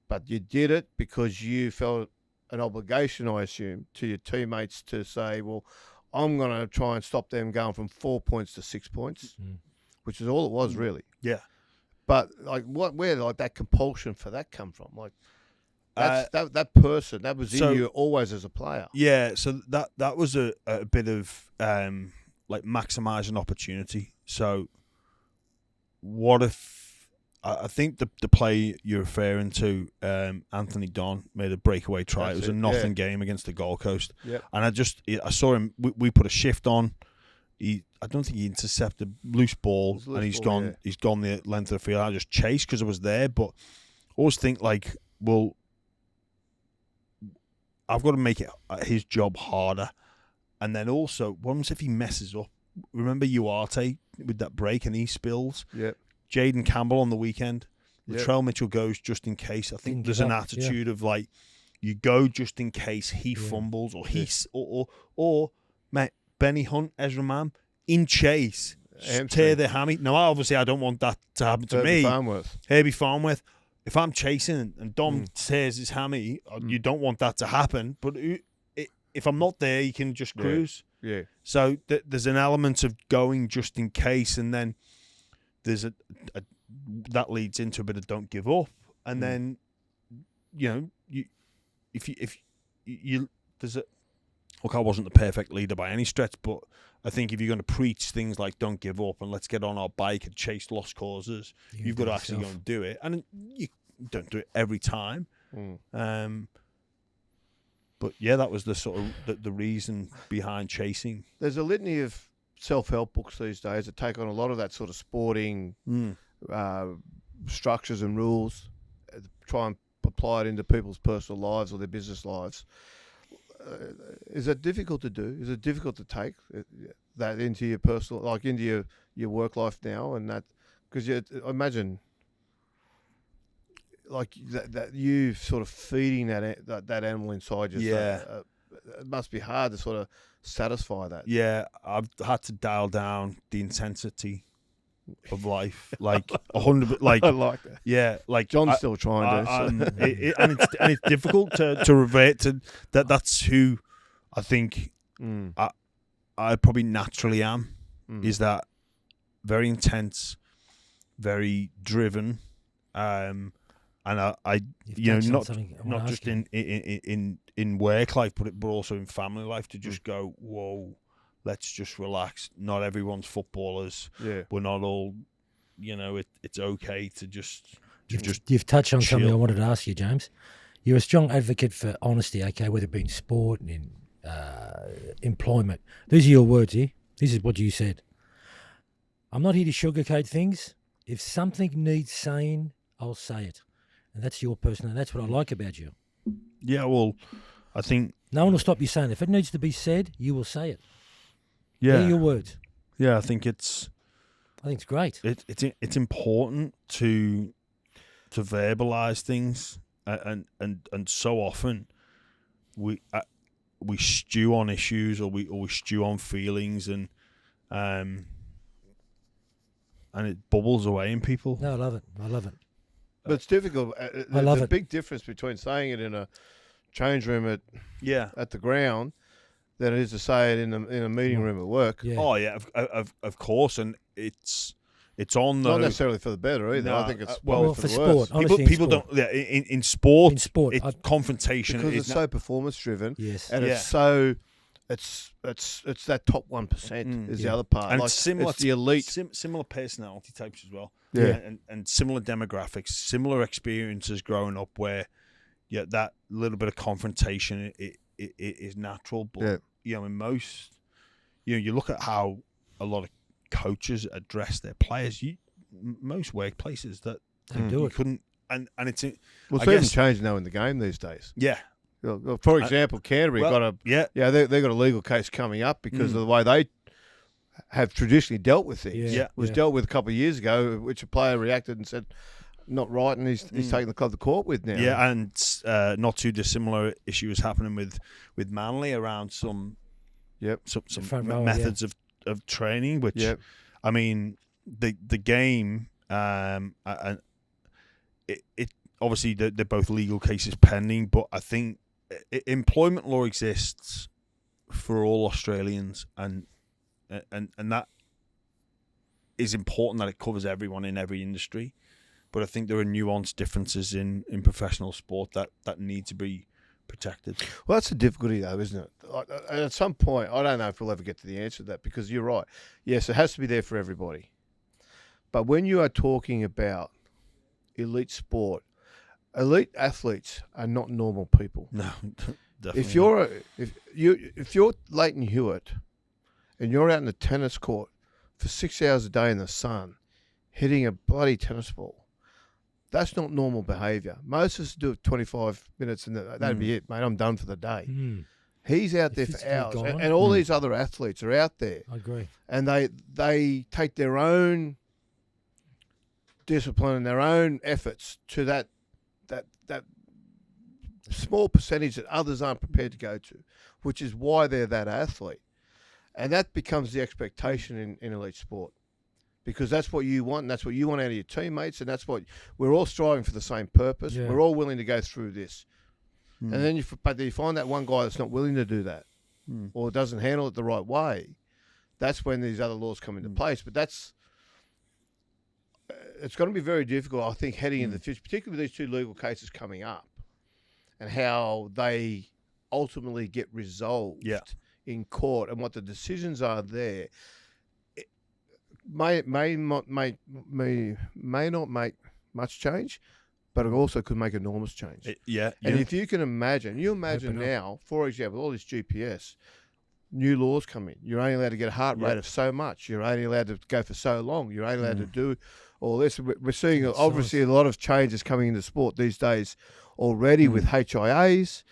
But you did it because you felt an obligation, I assume, to your teammates to say, well, I'm going to try and stop them going from 4 points to 6 points, which is all it was, really. Yeah. But like, where like that compulsion for that come from? Like, that person that was in you always as a player. Yeah. So that was a bit of like maximizing opportunity. So what if? I think the play you're referring to, Anthony Don made a breakaway try. It was a nothing game against the Gold Coast. Yep. And I saw him, we put a shift on. I don't think he intercepted loose ball, and he's gone the length of the field. I just chased because I was there, but I always think like, well, I've got to make it his job harder. And then also, what if he messes up? Remember Uarte with that break and he spills? Yep. Jaden Campbell on the weekend. Latrell Mitchell goes just in case. I think there's an attitude of like, you go just in case he fumbles or mate, Benny Hunt, Ezra Mam in chase, tear their hammy. Now, obviously, I don't want that to happen to me. Herbie Farnworth. If I'm chasing and Dom tears his hammy, you don't want that to happen. But if I'm not there, you can just cruise. Yeah. So there's an element of going just in case, and then there's that leads into a bit of don't give up, and then if you there's a look. I wasn't the perfect leader by any stretch, but I think if you're going to preach things like don't give up and let's get on our bike and chase lost causes, you've got to actually go and do it, and you don't do it every time. But yeah, that was the sort of the reason behind chasing. There's a litany of self-help books these days that take on a lot of that sort of sporting structures and rules, try and apply it into people's personal lives or their business lives. Is it difficult to do? Is it difficult to take? that into your personal, like into your work life now, and that because you imagine like that you sort of feeding that animal inside you. Yeah. So, it must be hard to sort of satisfy that. Yeah, I've had to dial down the intensity of life, like 100. Like I like that. yeah, like John's still trying to. and it's difficult to revert to that. That's who I think I probably naturally am. Is that very intense, very driven, and I you know not just in work life, but also in family life, to just go, whoa, let's just relax. Not everyone's footballers. Yeah, we're not all, you know. It's okay to just You've touched on something I chill. wanted to ask you, James. You're a strong advocate for honesty, okay, whether it be in sport and in employment. These are your words here. This is what you said. I'm not here to sugarcoat things. If something needs saying, I'll say it. And that's your person, and that's what I like about you. Yeah, well, I think No one will stop you saying it. If it needs to be said, you will say it. yeah, They're your words. yeah. I think it's great. it's important to verbalize things, and so often we stew on issues, or we stew on feelings, and it bubbles away in people. No, I love it. I love it. but it's difficult. love There's a it. big difference between saying it in a change room Yeah. at the ground than it is to say it in a meeting room at work. Yeah. Oh yeah, of course, and it's on the Not necessarily for the better either. No, I think it's well, probably for for the sport, worse. honestly, people in sport. don't. Yeah, in sport, In sport, it's confrontation because is it's so performance driven, Yes. and Yeah. it's so it's that top 1% is the Yeah. other part. and Like, similar it's the elite. similar personality types as well. Yeah. and similar demographics, similar experiences growing up, where that little bit of confrontation it is natural. But Yeah. you know, in most, you look at how a lot of coaches address their players. Most workplaces that They do you it. couldn't, and it's Well, I it's even guess- changed now in the game these days. yeah. Well, for example, Canterbury Well, got a yeah. they got a legal case coming up because of the way they have traditionally dealt with things. Yeah. It was dealt with a couple of years ago, which a player reacted and said, "Not right," and he's taking the club to court with now. Yeah, and not too dissimilar issue is happening with Manly around some some front row, methods of training, which Yep. I mean the game and it obviously they're both legal cases pending, but I think employment law exists for all Australians, and that is important, that it covers everyone in every industry. But I think there are nuanced differences in professional sport that need to be protected. Well, that's the difficulty, though, isn't it? Like, at some point, I don't know if we'll ever get to the answer to that, because you're right. Yes, it has to be there for everybody. But when you are talking about elite sport, elite athletes are not normal people. No, definitely. If you're Leighton Hewitt and you're out in the tennis court for 6 hours a day in the sun, hitting a bloody tennis ball, that's not normal behaviour. Most of us do it 25 minutes and that'd be it, mate. I'm done for the day. He's out there for physically hours, gone. and all these other athletes are out there, I agree. and they take their own discipline and their own efforts to that small percentage that others aren't prepared to go to, which is why they're that athlete. And that becomes the expectation in elite sport, because that's what you want, and that's what you want out of your teammates, and that's what we're all striving for, the same purpose. Yeah. We're all willing to go through this. And then you find that one guy that's not willing to do that or doesn't handle it the right way. That's when these other laws come into place. But it's going to be very difficult, I think, heading into the future, particularly with these two legal cases coming up, and how they ultimately get resolved in court, and what the decisions are there. It may not make much change, but it also could make enormous change. And if you can imagine, now, for example, all this GPS, new laws come in. You're only allowed to get a heart rate of so much. You're only allowed to go for so long. You're only allowed to do all this. We're seeing It's obviously a lot of changes coming into sport these days already with HIAs.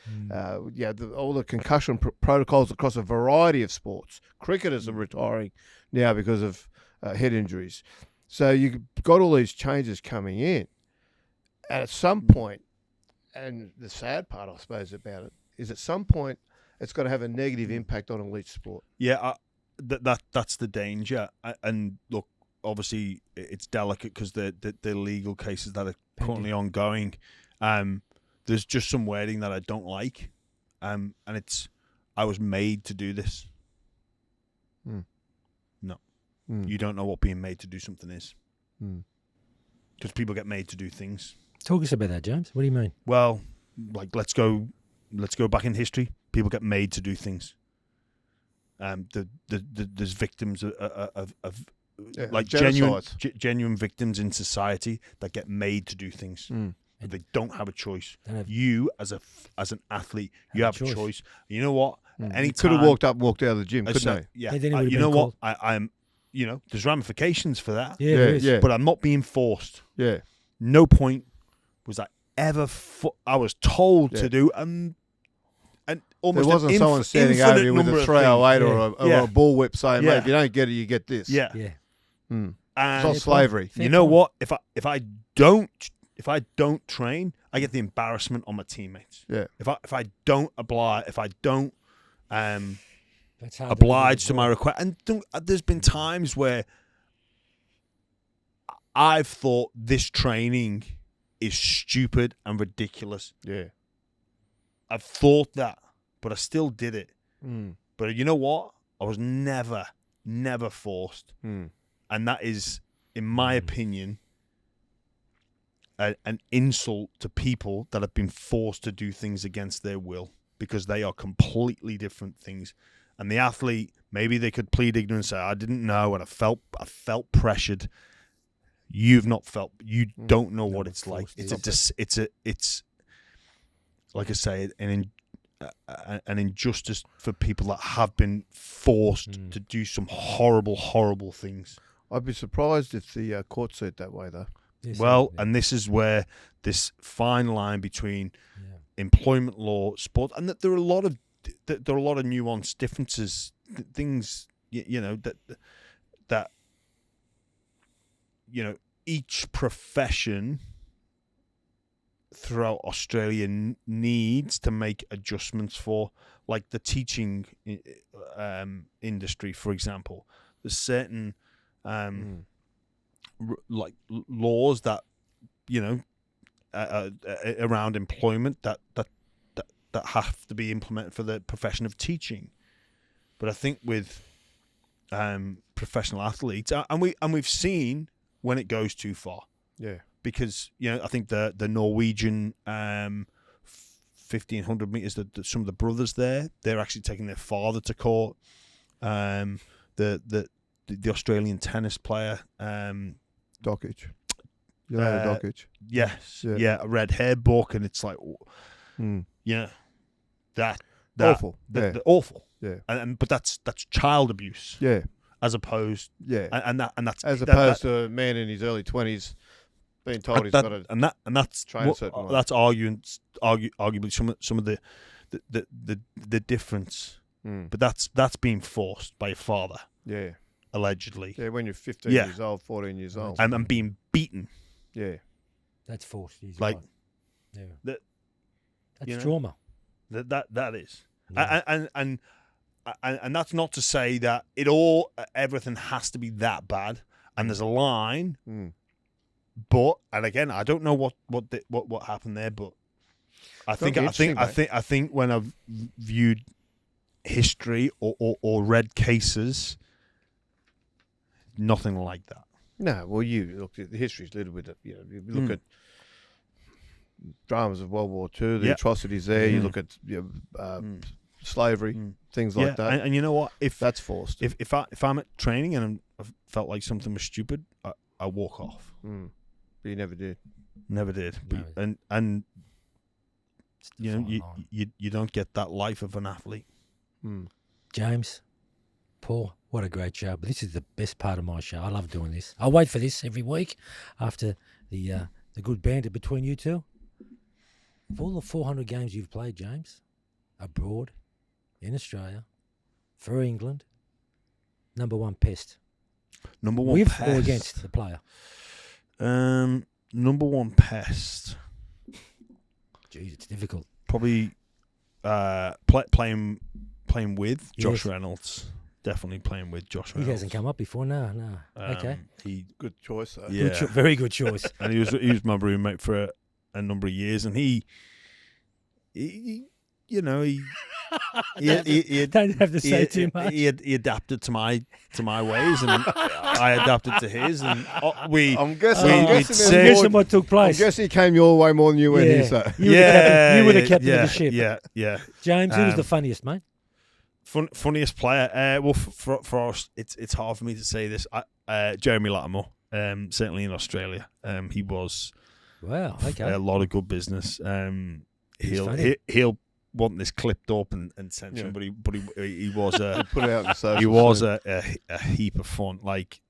All the concussion protocols across a variety of sports. Cricketers are retiring now because of head injuries. So you've got all these changes coming in. And at some point, and the sad part, I suppose, about it, is at some point it's got to have a negative impact on elite sport. Yeah, that's the danger. And look, obviously it's delicate because the legal cases that are currently ongoing. There's just some wording that I don't like, and it's I was made to do this. No, you don't know what being made to do something is, because people get made to do things. Talk us about that, James. What do you mean? Well, like let's go back in history. People get made to do things. There's victims of like genuine victims in society that get made to do things. They don't have a choice. You as an athlete, you have a choice. You know what? He could have walked up and walked out of the gym, couldn't he? Yeah. You know what? I'm. There's ramifications for that. Yeah. But I'm not being forced. Yeah. No point was I ever. I was told to do, and almost there wasn't someone standing over you with a 308 or a bullwhip saying, "Mate, if you don't get it, you get this." Yeah. It's not slavery. You know what? If I don't train, I get the embarrassment on my teammates. Yeah. If I don't oblige to my request, and there's been times where I've thought this training is stupid and ridiculous. Yeah. I've thought that, but I still did it. But you know what? I was never forced. And that is, in my opinion, an insult to people that have been forced to do things against their will, because they are completely different things. And the athlete, maybe they could plead ignorance, say, I didn't know, and I felt pressured. You've not felt. You don't know what it's like. It's like I say, an injustice for people that have been forced to do some horrible things. I'd be surprised if the court said that way, though. And this is where this fine line between employment law, sport, and that there are a lot of nuanced differences, things that each profession throughout Australia needs to make adjustments for, like the teaching industry, for example. There's certain like laws that around employment that have to be implemented for the profession of teaching. But I think with professional athletes, and we've seen when it goes too far. Yeah. Because I think the Norwegian 1500 meters, some of the brothers there, they're actually taking their father to court. The Australian tennis player, Dockage. Dockage. Yes, a red hair book, and it's like, that awful, awful, yeah. But that's child abuse, as opposed, and that's as opposed to a man in his early 20s being told he's got to that's train a certain way. That's arguably some of the difference, but that's being forced by your father, allegedly, when you're 15 years old, 14 years old, and being beaten, that's forced. He's like right. That's trauma. That is, and that's not to say that everything has to be that bad, and there's a line. But, and again, I don't know what happened there, but I think when I've viewed history or read cases, nothing like that. No, well, you look at the history's littered with it. You look at dramas of World War II, the atrocities there. You look at slavery, things like that. And you know what? If that's forced, if I'm at training and I felt like something was stupid, I walk off. But you never did. Never did. No. And you don't get that life of an athlete. James, Paul, what a great show. But this is the best part of my show. I love doing this. I wait for this every week after the good banter between you two. Of all the 400 games you've played, James, abroad, in Australia, for England, number one pest. Number one With pest. or against the player? Number one pest. Jeez, it's difficult. Probably playing with Josh Reynolds. Definitely playing with Josh Reynolds. He hasn't come up before. No. Okay. Good choice, though. Yeah. Very good choice. And he was my roommate for a number of years, and he you know, he don't have to say too much. He adapted to my ways, and I adapted to his, and I'm guessing what took place. I'm guessing he came your way more than you went his. So. You were the captain of the ship. Yeah. James, who was the funniest, mate? Funniest player. Well, for us, it's hard for me to say this. Jeremy Latimer, certainly in Australia, he was. Wow. Okay. A lot of good business. He'll want this clipped up and sent to him, but he was put it out in the social he was a heap of fun. Like,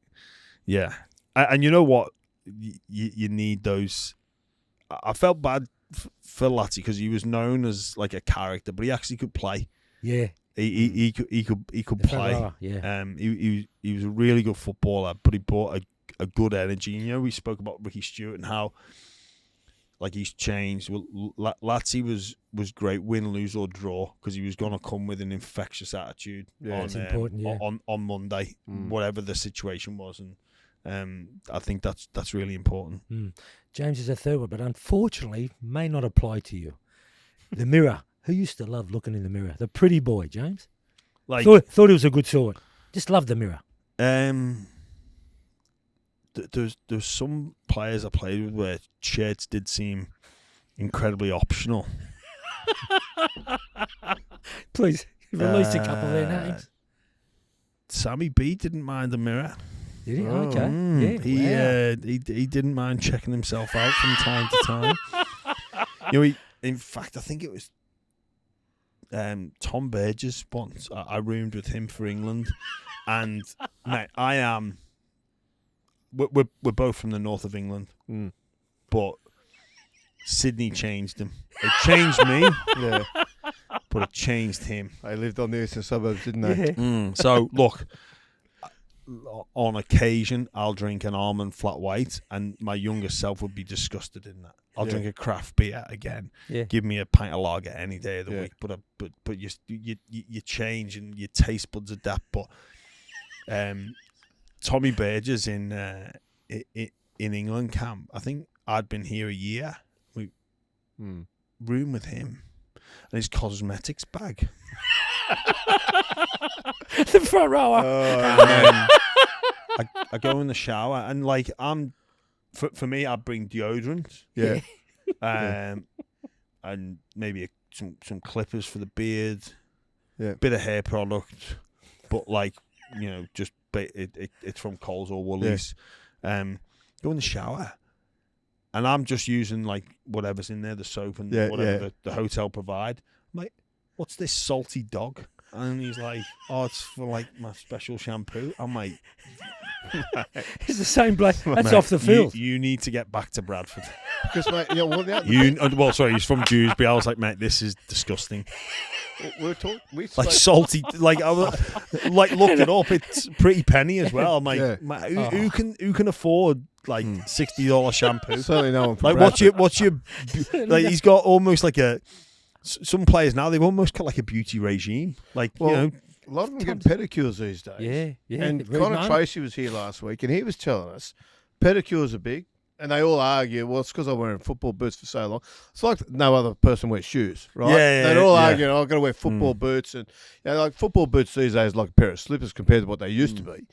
yeah, and you know what, you need those. I felt bad for Latty because he was known as like a character, but he actually could play. Yeah. He could play. Rower, yeah. He was a really good footballer, but he brought a good energy. You know, we spoke about Ricky Stewart and how like he's changed. Well, Latty was great, win, lose or draw, because he was going to come with an infectious attitude on Monday, whatever the situation was, and I think that's really important. James is a third one, but unfortunately may not apply to you. The mirror. Who used to love looking in the mirror? The pretty boy, James. Like thought he was a good sort. Just loved the mirror. There's some players I played with where shirts did seem incredibly optional. Please release a couple of their names. Sammy B didn't mind the mirror. Did he? Okay. He didn't mind checking himself out from time to time. You know, in fact, I think it was Tom Burgess once. I roomed with him for England, and mate, we're both from the north of England, but Sydney changed him. It changed me, but it changed him. They lived on the eastern suburbs, didn't they? Yeah. So look, on occasion I'll drink an almond flat white, and my younger self would be disgusted in that. I'll drink a craft beer again. Yeah. Give me a pint of lager any day of the week. But you change and your taste buds adapt. But Tommy Burgess in England camp, I think I'd been here a year. We room with him and his cosmetics bag. The front rower. And I go in the shower and like for me, I bring deodorant. Yeah. And maybe some clippers for the beard. Yeah. Bit of hair product, but like, you know, just it's from Coles or Woolies. Go in the shower, and I'm just using like whatever's in there, the soap and whatever the hotel provide. I'm like, what's this salty dog? And he's like, oh, it's for like my special shampoo. I'm like, it's the same bloke. That's mate, off the field. You need to get back to Bradford. Because, mate, you know, well, sorry, he's from Dewsbury. I was like, mate, this is disgusting. We like salty, like I looked it up. It's pretty penny as well. I'm like, mate, who can afford like $60 shampoo? Certainly no one. Like, what's your like? He's got almost like some players now. They've almost got like a beauty regime. Like, you know. A lot of them get pedicures these days. Yeah. And Connor Tracy was here last week, and he was telling us pedicures are big, and they all argue, well, it's because I'm wearing football boots for so long. It's like no other person wears shoes, right? They're all arguing, I've got to wear football boots, and like football boots these days are like a pair of slippers compared to what they used to be.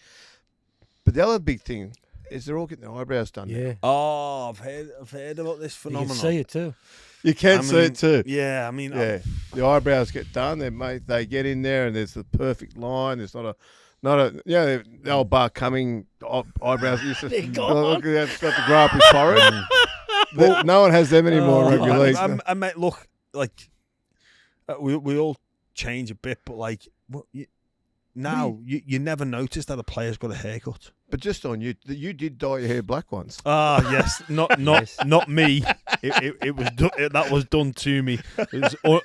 But the other big thing is they're all getting their eyebrows done. Yeah. Oh, I've heard about this phenomenon. You can see it too. You can see it too. Yeah, I mean, the eyebrows get done. They get in there, and there's the perfect line. There's not a the old Bar Cumming eyebrows. Look at that, it's got to grow up his forehead. No one has them anymore in rugby league. I mate, look, like we all change a bit, but like now you never notice that a player's got a haircut. But just on you did dye your hair black once. Ah, yes, not me. It was that was done to me. It was,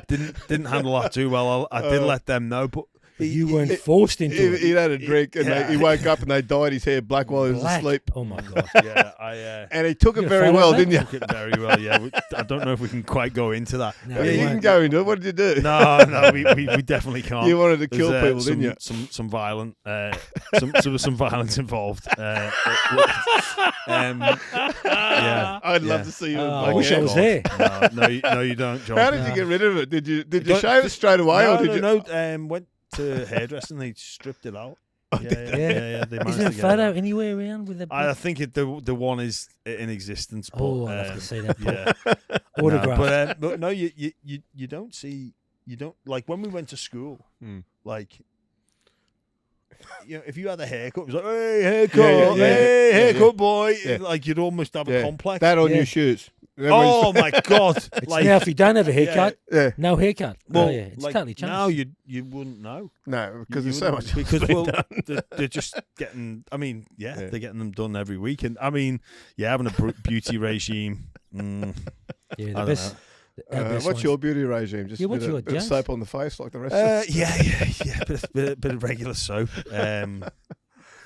didn't handle that too well. I did let them know, but you weren't forced into it. He had a drink and he woke up and they dyed his hair black while he was asleep. Oh my god! Yeah, and he took it very well, didn't you? Took it very well. Yeah, I don't know if we can quite go into that. No, you can go into it. What did you do? No, we definitely can't. You wanted to kill people, didn't you? Some violent, some violence involved. Yeah, I'd love to see you. I wish I was there. No, you don't, John. How did you get rid of it? Did you shave it straight away, or did you? No, went to hairdressing. They stripped it out. Yeah. They Is there a photo anywhere around with the? I think the one is in existence. But, I'll have to see that. Yeah, autograph. but no, you don't see. You don't like when we went to school. Like, if you had a haircut, it was like, hey, haircut, hey, haircut, boy. Yeah. Like you'd almost have a complex. That on your shoes. Oh my god! Like, now, if you don't have a haircut, no haircut. Well, it's like, totally changed. now you wouldn't know. No, because there's so much. Because they're just getting. I mean, they're getting them done every week, and I mean, having a beauty regime. The best. What's your beauty regime? Just what's your bit of soap on the face like the rest of us? Yeah. Bit of regular soap.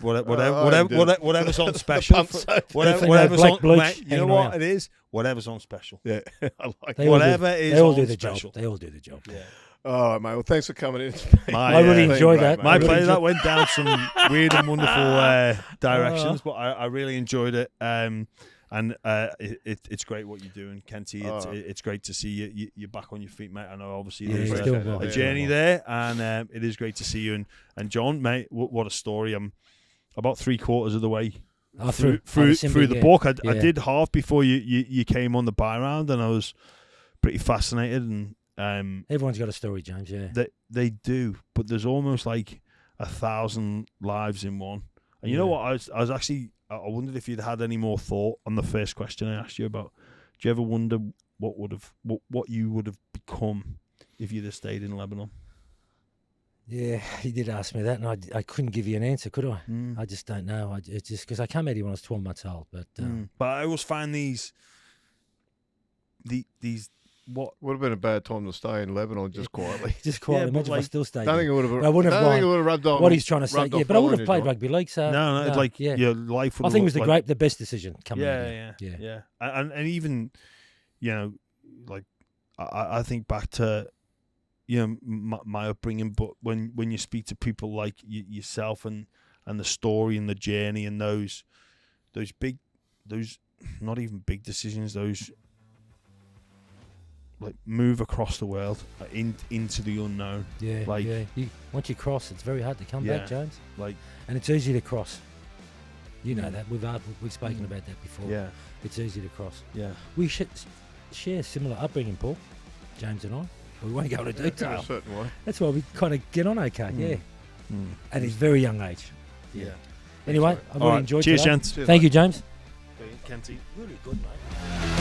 Whatever's on special. Whatever's on. Mate, you know what it is? Whatever's on special. Yeah, I like whatever is. They all do the special. job. They all do the job. Yeah. All right, mate. Well, thanks for coming in. I really enjoyed that. My play that went down some weird and wonderful directions, but I really enjoyed it. And it's great what you're doing, Kenty. It's great to see you're back on your feet, mate. I know obviously there's a journey there, and it is great to see you. And John, mate, what a story. I'm about 3/4 of the way through the book. I did half before you came on the buy round, and I was pretty fascinated. And everyone's got a story, James. Yeah, they do, but there's almost like 1,000 lives in one. And you know what? I was actually. I wondered if you'd had any more thought on the first question I asked you about. Do you ever wonder what you would have become if you'd have stayed in Lebanon? Yeah, he did ask me that, and I couldn't give you an answer, could I? I just don't know. It's just because I came out here when I was 12 months old. But I always find these what would have been a bad time to stay in Lebanon just quietly. Just quietly. Imagine if I still stayed. I think it would have. I wouldn't have. I think it would have rubbed off. What he's trying to say, but I would have played rugby league. So no, it's like your life. I think it was the best decision coming. Yeah. And even like I think back to my upbringing, but when you speak to people like yourself and the story and the journey and those not even big decisions, those like move across the world into the unknown. Once you cross, it's very hard to come back, James. And it's easy to cross. You know that we've spoken about that before. Yeah, it's easy to cross. Yeah, we should share similar upbringing, Paul, James and I. We won't go into detail. In a certain way. That's why we kind of get on okay. At his very young age. Yeah. Anyway, I really enjoyed it. Cheers, gents. Thank you, James. Kenty. Really good, mate.